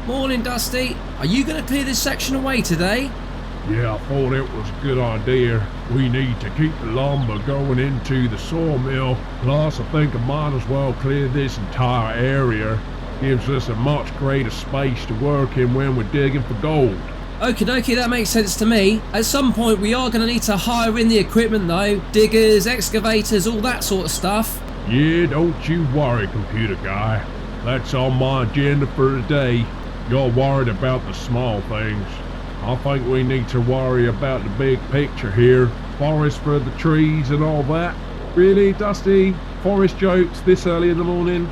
Morning, Dusty. Are you going to clear this section away today? Yeah, I thought it was a good idea. We need to keep the lumber going into the sawmill. Plus, I think I might as well clear this entire area. Gives us a much greater space to work in when we're digging for gold. Okie dokie, that makes sense to me. At some point, we are going to need to hire in the equipment though. Diggers, excavators, all that sort of stuff. Yeah, don't you worry, computer guy. That's on my agenda for today. You're worried about the small things. I think we need to worry about the big picture here. Forest for the trees and all that. Really, Dusty? Forest jokes this early in the morning?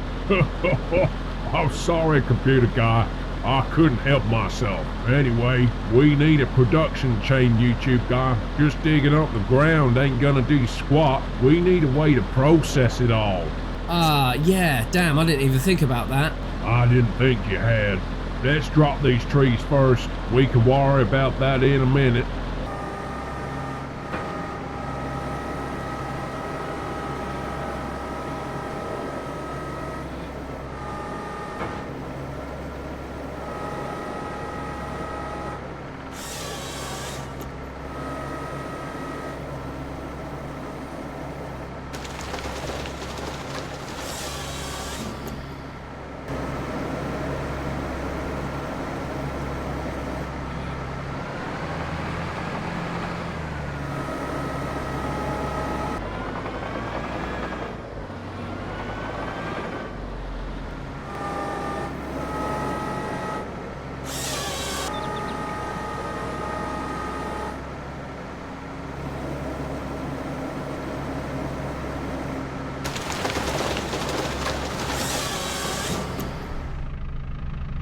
I'm sorry, computer guy. I couldn't help myself. Anyway, we need a production chain, YouTube guy. Just digging up the ground ain't gonna do squat. We need a way to process it all. Yeah, damn, I didn't even think about that. I didn't think you had. Let's drop these trees first. We can worry about that in a minute.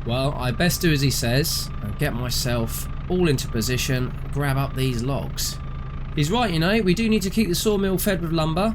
Well, I best do as he says and get myself all into position, grab up these logs. He's right, you know, we do need to keep the sawmill fed with lumber.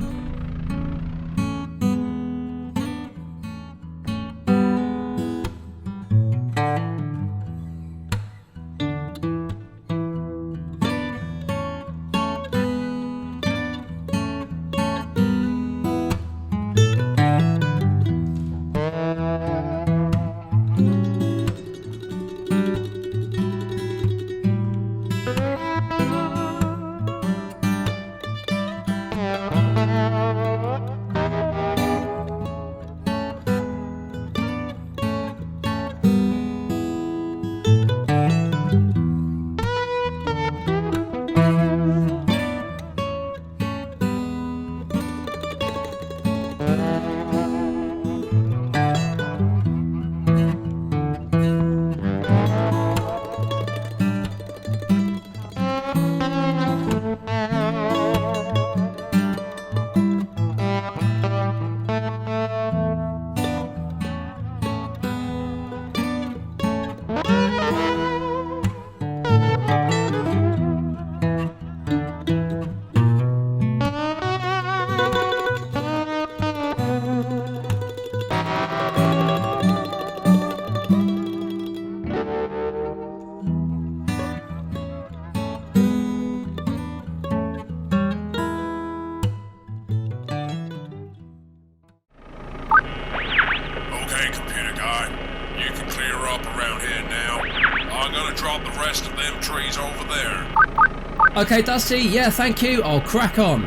Okay, Dusty, yeah, thank you. I'll crack on.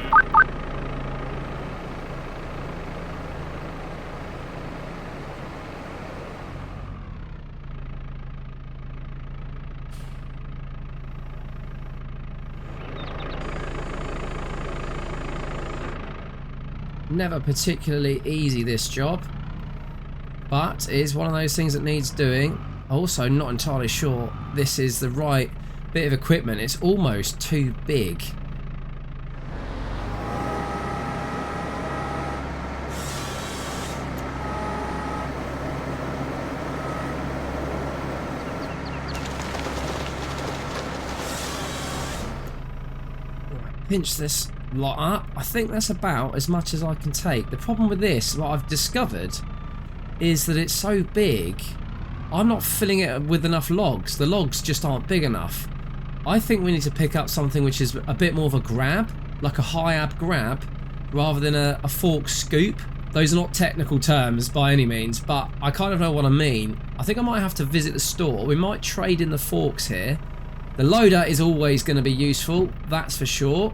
Never particularly easy, this job, but it is one of those things that needs doing. Also, not entirely sure this is the right bit of equipment. It's almost too big. Pinch this lot up. I think that's about as much as I can take. The problem with this, what I've discovered, is that it's so big, I'm not filling it with enough logs. The logs just aren't big enough. I think we need to pick up something which is a bit more of a grab, like a high ab grab, rather than a fork scoop. Those are not technical terms by any means, but I kind of know what I mean. I think I might have to visit the store. We might trade in the forks here. The loader is always going to be useful, that's for sure.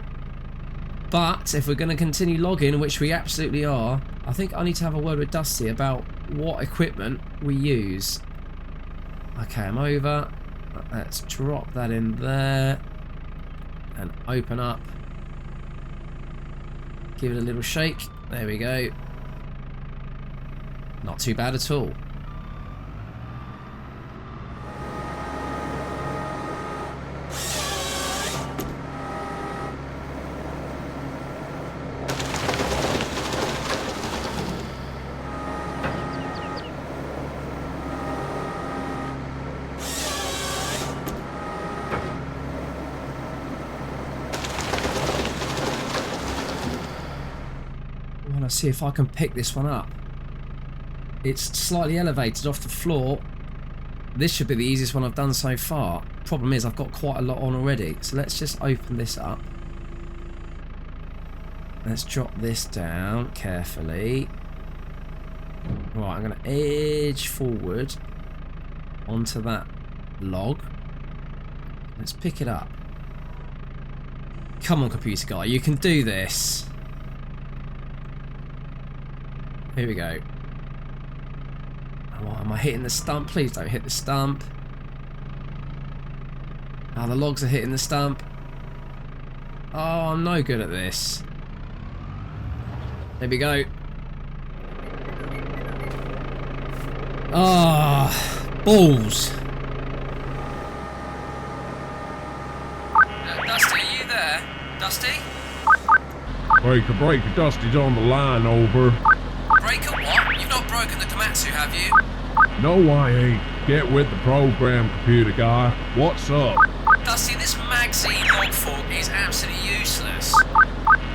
But if we're going to continue logging, which we absolutely are, I think I need to have a word with Dusty about what equipment we use. Okay, I'm over. Let's drop that in there and open up. Give it a little shake. There we go. Not too bad at all. See if I can pick this one up. It's slightly elevated off the floor. This should be the easiest one I've done so far. Problem is I've got quite a lot on already, so let's just open this up. Let's drop this down carefully. Right, I'm going to edge forward onto that log. Let's pick it up. Come on, computer guy, you can do this. Here we go. Oh, am I hitting the stump? Please don't hit the stump. Oh, the logs are hitting the stump. Oh, I'm no good at this. There we go. Ah, balls. Dusty, are you there? Dusty? Breaker, Dusty's on the line, over. Breaker, what? You've not broken the Komatsu, have you? No, I ain't. Get with the program, computer guy. What's up? Dusty, this Mag-Z log fork is absolutely useless.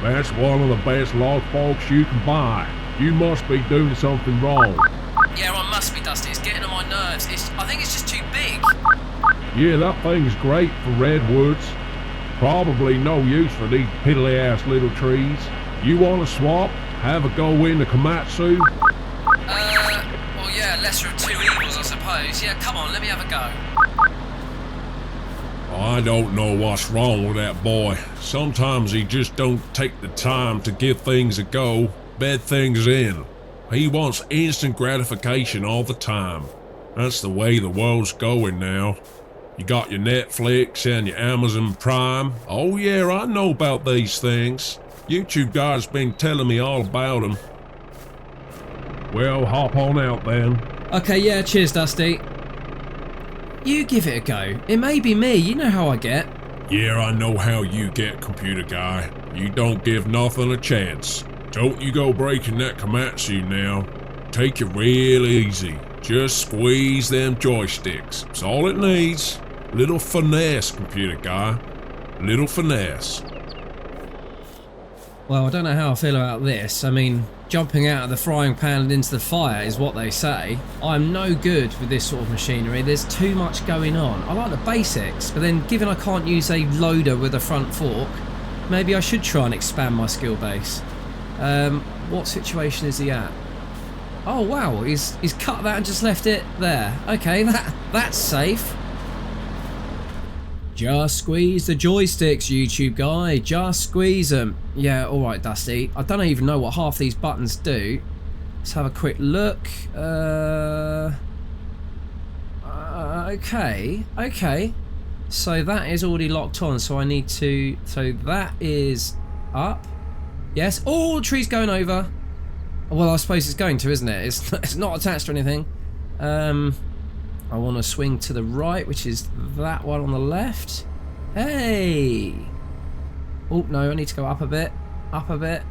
That's one of the best log forks you can buy. You must be doing something wrong. Yeah, I must be, Dusty. It's getting on my nerves. I think it's just too big. Yeah, that thing's great for redwoods. Probably no use for these piddly-ass little trees. You want to swap? Have a go in the Komatsu? Well, yeah, lesser of two evils, I suppose. Yeah, come on, let me have a go. I don't know what's wrong with that boy. Sometimes he just don't take the time to give things a go, bed things in. He wants instant gratification all the time. That's the way the world's going now. You got your Netflix and your Amazon Prime. Oh yeah, I know about these things. YouTube guys been telling me all about them. Well, hop on out then. Okay, yeah, cheers, Dusty. You give it a go. It may be me, you know how I get. Yeah, I know how you get, computer guy. You don't give nothing a chance. Don't you go breaking that Komatsu now. Take it real easy. Just squeeze them joysticks. That's all it needs. Little finesse, computer guy. Little finesse. Well, I don't know how I feel about this. I mean, jumping out of the frying pan and into the fire is what they say. I'm no good with this sort of machinery. There's too much going on. I like the basics, but then given I can't use a loader with a front fork, maybe I should try and expand my skill base. What situation is he at? Oh wow, he's cut that and just left it there. Okay, that's safe. Just squeeze the joysticks, YouTube guy. Just squeeze them. Yeah, alright, Dusty. I don't even know what half these buttons do. Let's have a quick look. Okay. So that is already locked on, so I need to... So that is up. Yes. Oh, the tree's going over. Well, I suppose it's going to, isn't it? It's not attached to anything. I want to swing to the right, which is that one on the left. Hey! Oh, no, I need to go up a bit. Up a bit.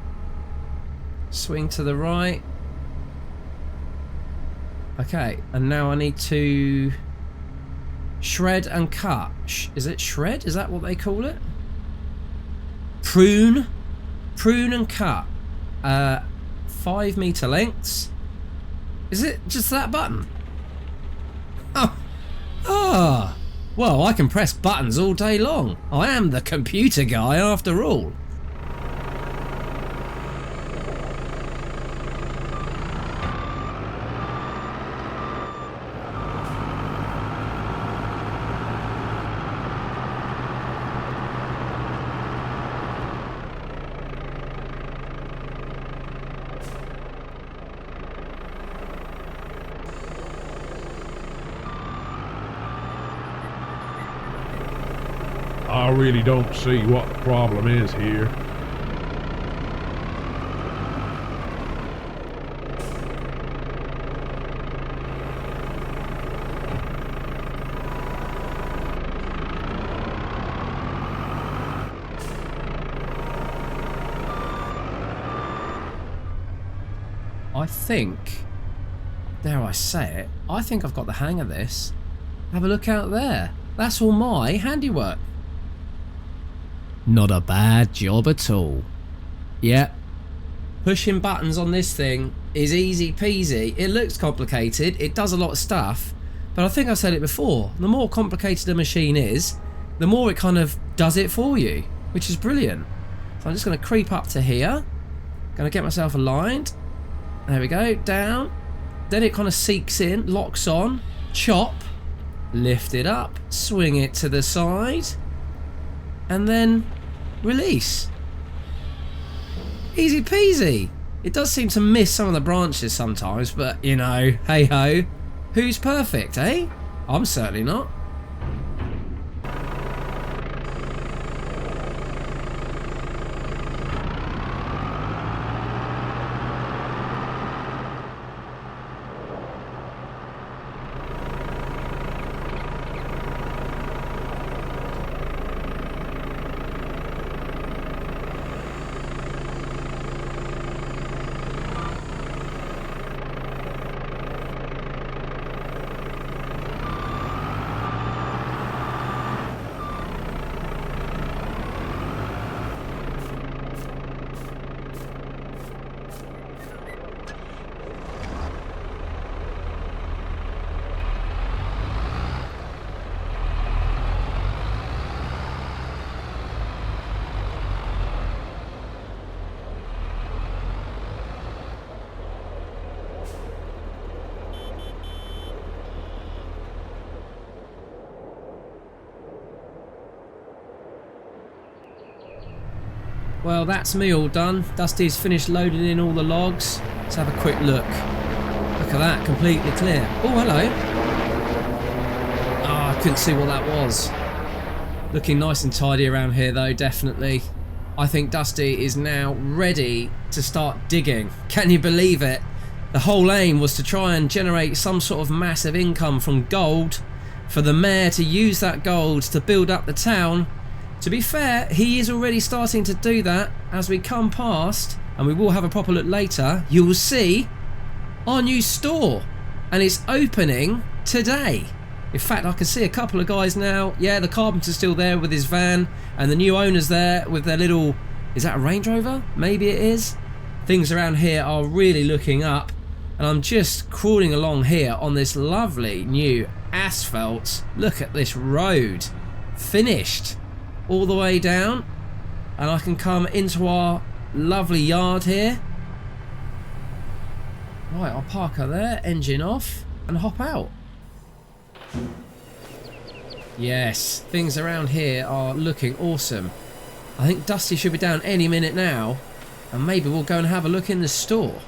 Swing to the right. Okay, and now I need to shred and cut. Is it shred? Is that what they call it? Prune? Prune and cut. 5 meter lengths. Is it just that button? Oh. Well, I can press buttons all day long. I am the computer guy after all. I really don't see what the problem is here. I think, dare I say it, I think I've got the hang of this. Have a look out there. That's all my handiwork. Not a bad job at all. Yep. Pushing buttons on this thing is easy peasy. It looks complicated, it does a lot of stuff, but I think I've said it before, the more complicated a machine is, the more it kind of does it for you, which is brilliant. So I'm just going to creep up to here, going to get myself aligned. There we go, down. Then it kind of seeks in, locks on, chop, lift it up, swing it to the side, and then release. Easy peasy. It does seem to miss some of the branches sometimes, but you know, hey ho. Who's perfect, eh? I'm certainly not. Well, that's me all done. Dusty's finished loading in all the logs. Let's have a quick look. Look at that, completely clear. Oh, hello. Ah, I couldn't see what that was. Looking nice and tidy around here though, definitely. I think Dusty is now ready to start digging. Can you believe it? The whole aim was to try and generate some sort of massive income from gold, for the mayor to use that gold to build up the town. To be fair, he is already starting to do that. As we come past, and we will have a proper look later, you will see our new store, and it's opening today. In fact, I can see a couple of guys now. Yeah, the carpenter's still there with his van, and the new owner's there with their little, is that a Range Rover? Maybe it is. Things around here are really looking up, and I'm just crawling along here on this lovely new asphalt. Look at this road, finished all the way down, and I can come into our lovely yard here. Right, I'll park her there, engine off, and hop out. Yes, things around here are looking awesome. I think Dusty should be down any minute now, and maybe we'll go and have a look in the store.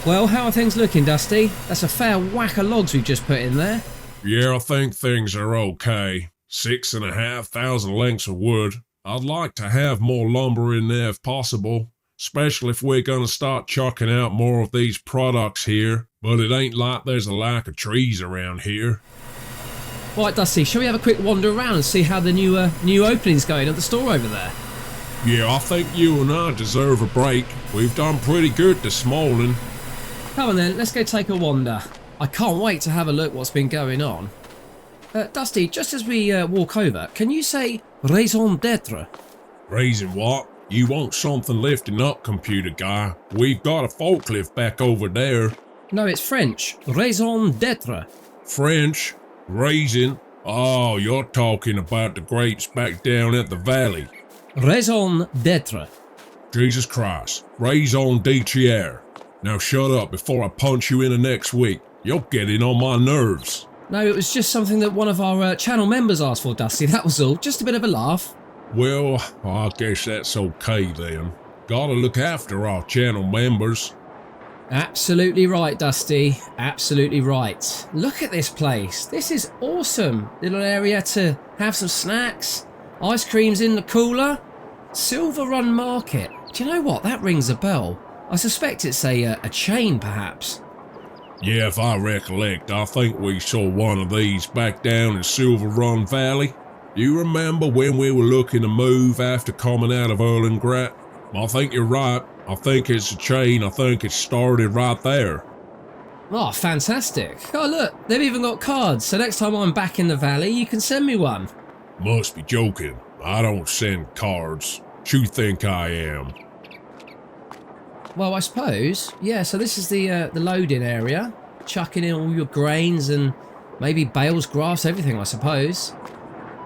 Well, how are things looking, Dusty? That's a fair whack of logs we've just put in there. Yeah, I think things are okay. 6,500 lengths of wood. I'd like to have more lumber in there if possible, especially if we're gonna start chucking out more of these products here, but it ain't like there's a lack of trees around here. Right, Dusty, shall we have a quick wander around and see how the new opening's going at the store over there? Yeah, I think you and I deserve a break. We've done pretty good this morning. Come on then, let's go take a wander. I can't wait to have a look what's been going on. Dusty, just as we walk over, can you say raison d'etre? Raising what? You want something lifting up, computer guy? We've got a forklift back over there. No, it's French. Raison d'etre. French? Raisin? Oh, you're talking about the grapes back down at the valley. Raison d'etre. Jesus Christ. Raison d'etre. Now shut up before I punch you in the next week. You're getting on my nerves. No, it was just something that one of our channel members asked for, Dusty, that was all. Just a bit of a laugh. Well, I guess that's okay then. Gotta look after our channel members. Absolutely right, Dusty. Absolutely right. Look at this place. This is awesome. Little area to have some snacks. Ice creams in the cooler. Silver Run Market. Do you know what? That rings a bell. I suspect it's a chain, perhaps. Yeah, if I recollect, I think we saw one of these back down in Silver Run Valley. You remember when we were looking to move after coming out of Erlengrat? I think you're right. I think it's a chain. I think it started right there. Oh, fantastic. Oh, look, they've even got cards, so next time I'm back in the valley, you can send me one. Must be joking. I don't send cards. You think I am? Well, I suppose. Yeah, so this is the loading area. Chucking in all your grains and maybe bales, grass, everything, I suppose.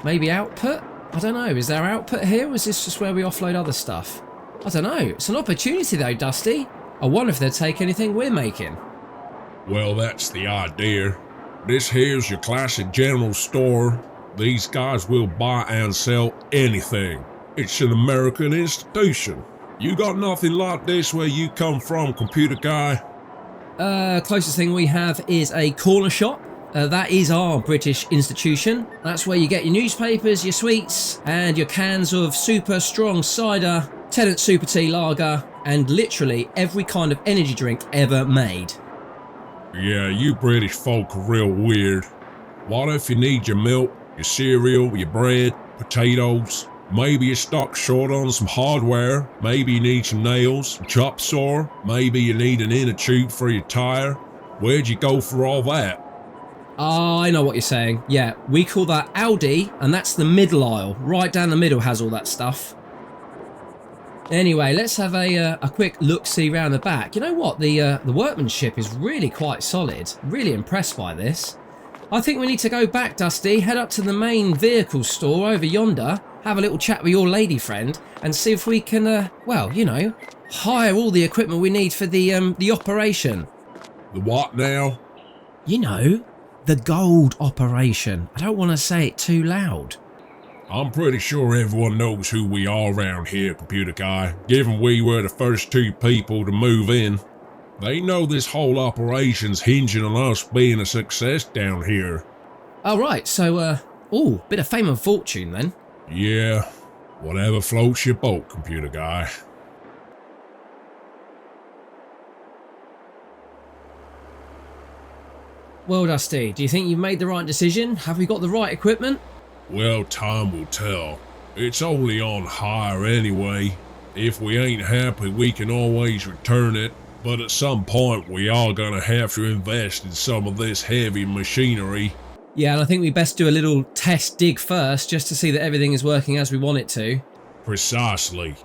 Maybe output? I don't know. Is there output here, or is this just where we offload other stuff? I don't know. It's an opportunity though, Dusty. I wonder if they'll take anything we're making. Well, that's the idea. This here's your classic general store. These guys will buy and sell anything. It's an American institution. You got nothing like this where you come from, computer guy? Closest thing we have is a corner shop. That is our British institution. That's where you get your newspapers, your sweets, and your cans of super strong cider, Tennant Super Tea Lager, and literally every kind of energy drink ever made. Yeah, you British folk are real weird. What if you need your milk, your cereal, your bread, potatoes? Maybe you're stuck short on some hardware. Maybe you need some nails, some chop saw. Maybe you need an inner tube for your tire. Where'd you go for all that? Oh, I know what you're saying. Yeah, we call that Aldi, and that's the middle aisle. Right down the middle has all that stuff. Anyway, let's have a quick look-see round the back. You know what? The workmanship is really quite solid. Really impressed by this. I think we need to go back, Dusty. Head up to the main vehicle store over yonder. Have a little chat with your lady friend and see if we can, well, you know, hire all the equipment we need for the operation. The what now? You know, the gold operation. I don't want to say it too loud. I'm pretty sure everyone knows who we are around here, computer guy, given we were the first two people to move in. They know this whole operation's hinging on us being a success down here. Oh, right, so, bit of fame and fortune then. Yeah, whatever floats your boat, computer guy. Well, Dusty, do you think you've made the right decision? Have we got the right equipment? Well, time will tell. It's only on hire anyway. If we ain't happy, we can always return it. But at some point, we are gonna have to invest in some of this heavy machinery. Yeah, and I think we best do a little test dig first, just to see that everything is working as we want it to. Precisely.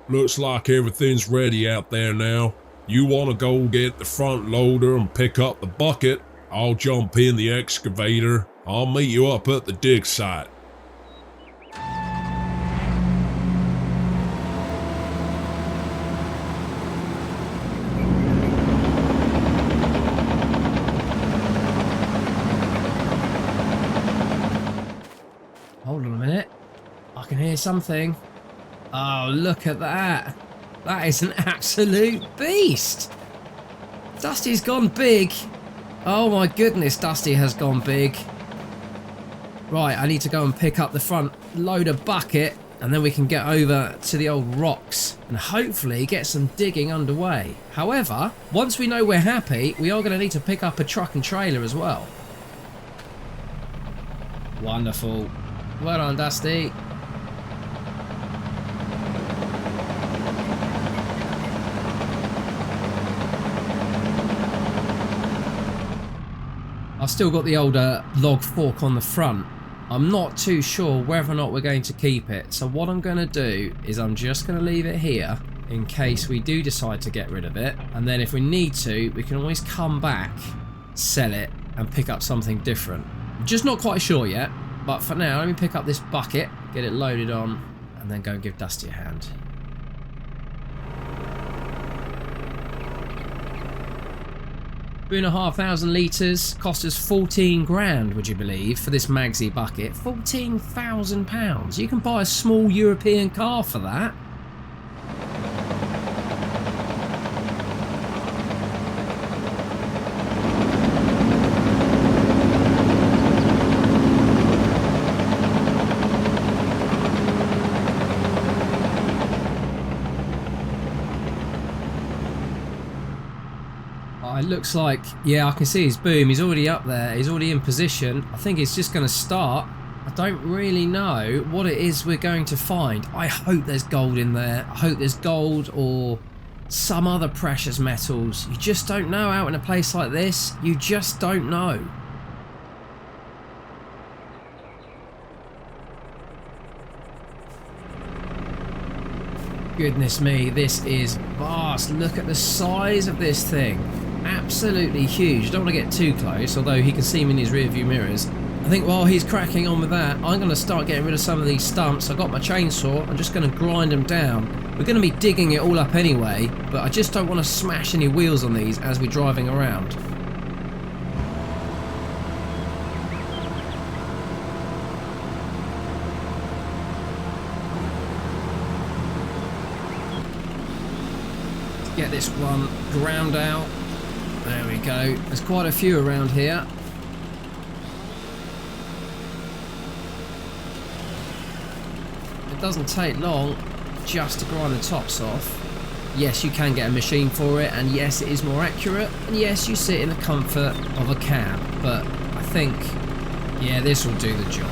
Looks like everything's ready out there now. You wanna go get the front loader and pick up the bucket? I'll jump in the excavator. I'll meet you up at the dig site. Hold on a minute. I can hear something. Oh, look at that. That is an absolute beast. Dusty's gone big. Oh my goodness, Dusty has gone big. Right, I need to go and pick up the front loader bucket and then we can get over to the old rocks and hopefully get some digging underway. However, once we know we're happy, we are going to need to pick up a truck and trailer as well. Wonderful. Well done, Dusty. I've still got the old log fork on the front. I'm not too sure whether or not we're going to keep it. So what I'm going to do is I'm just going to leave it here in case we do decide to get rid of it. And then if we need to, we can always come back, sell it, and pick up something different. I'm just not quite sure yet. But for now, let me pick up this bucket, get it loaded on, and then go and give Dusty a hand. $2,500 litres cost us 14 grand, would you believe, for this Magsy bucket? £14,000. You can buy a small European car for that. It looks like, yeah, I can see his boom. He's already up there. He's already in position. I think it's just going to start. I don't really know what it is we're going to find. I hope there's gold in there. I hope there's gold or some other precious metals. You just don't know out in a place like this. You just don't know. Goodness me, this is vast. Look at the size of this thing. Absolutely huge. Don't want to get too close, although he can see me in his rear view mirrors. I think while he's cracking on with that, I'm going to start getting rid of some of these stumps. I've got my chainsaw. I'm just going to grind them down. We're going to be digging it all up anyway, but I just don't want to smash any wheels on these as we're driving around. Get this one ground out. There we go. There's quite a few around here. It doesn't take long just to grind the tops off. Yes, you can get a machine for it, and yes, it is more accurate, and yes, you sit in the comfort of a cab, but I think, yeah, this will do the job.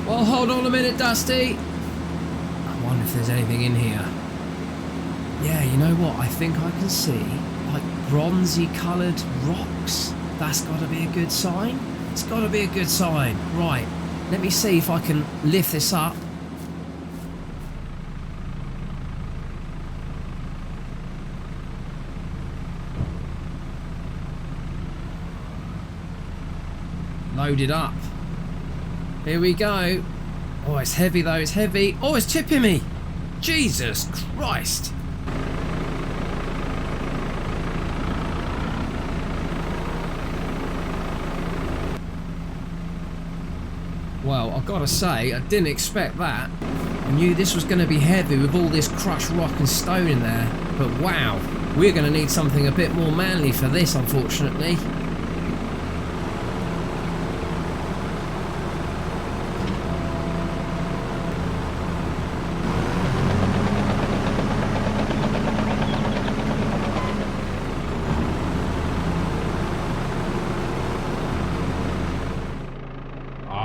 Well, hold on a minute, Dusty. I wonder if there's anything in here. Yeah, you know what? I think I can see, like, bronzy coloured rocks. That's got to be a good sign. It's got to be a good sign. Right, let me see if I can lift this up. Load it up. Here we go. Oh, it's heavy though, it's heavy. Oh, it's tipping me. Jesus Christ. Well, I've got to say, I didn't expect that. I knew this was going to be heavy with all this crushed rock and stone in there. But wow, we're going to need something a bit more manly for this, unfortunately.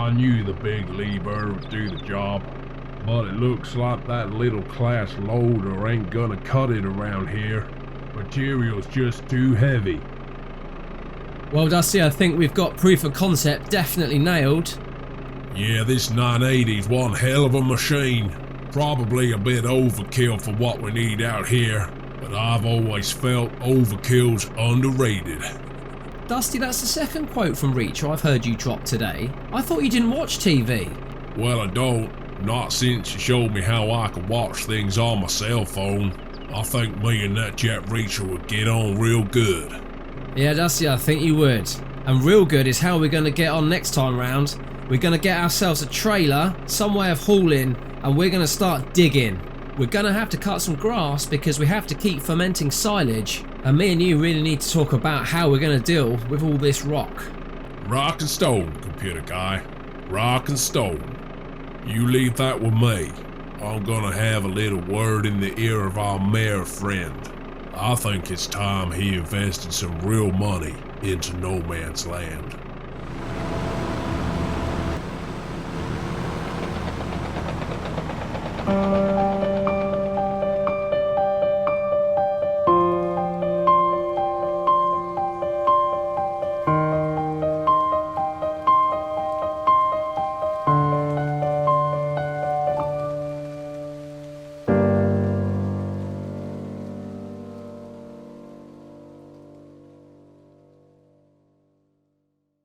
I knew the big lever would do the job, but it looks like that little class loader ain't gonna cut it around here. Material's just too heavy. Well, Dusty, I think we've got proof of concept definitely nailed. Yeah, this 980's one hell of a machine. Probably a bit overkill for what we need out here, but I've always felt overkill's underrated. Dusty, that's the second quote from Reacher I've heard you drop today. I thought you didn't watch TV. Well, I don't. Not since you showed me how I could watch things on my cell phone. I think me and that Jet Reacher would get on real good. Yeah, Dusty, I think you would. And real good is how we're going to get on next time round. We're going to get ourselves a trailer, some way of hauling, and we're going to start digging. We're going to have to cut some grass because we have to keep fermenting silage. And me and you really need to talk about how we're going to deal with all this rock. Rock and stone, computer guy. Rock and stone. You leave that with me. I'm gonna have a little word in the ear of our mayor friend. I think it's time he invested some real money into no man's land.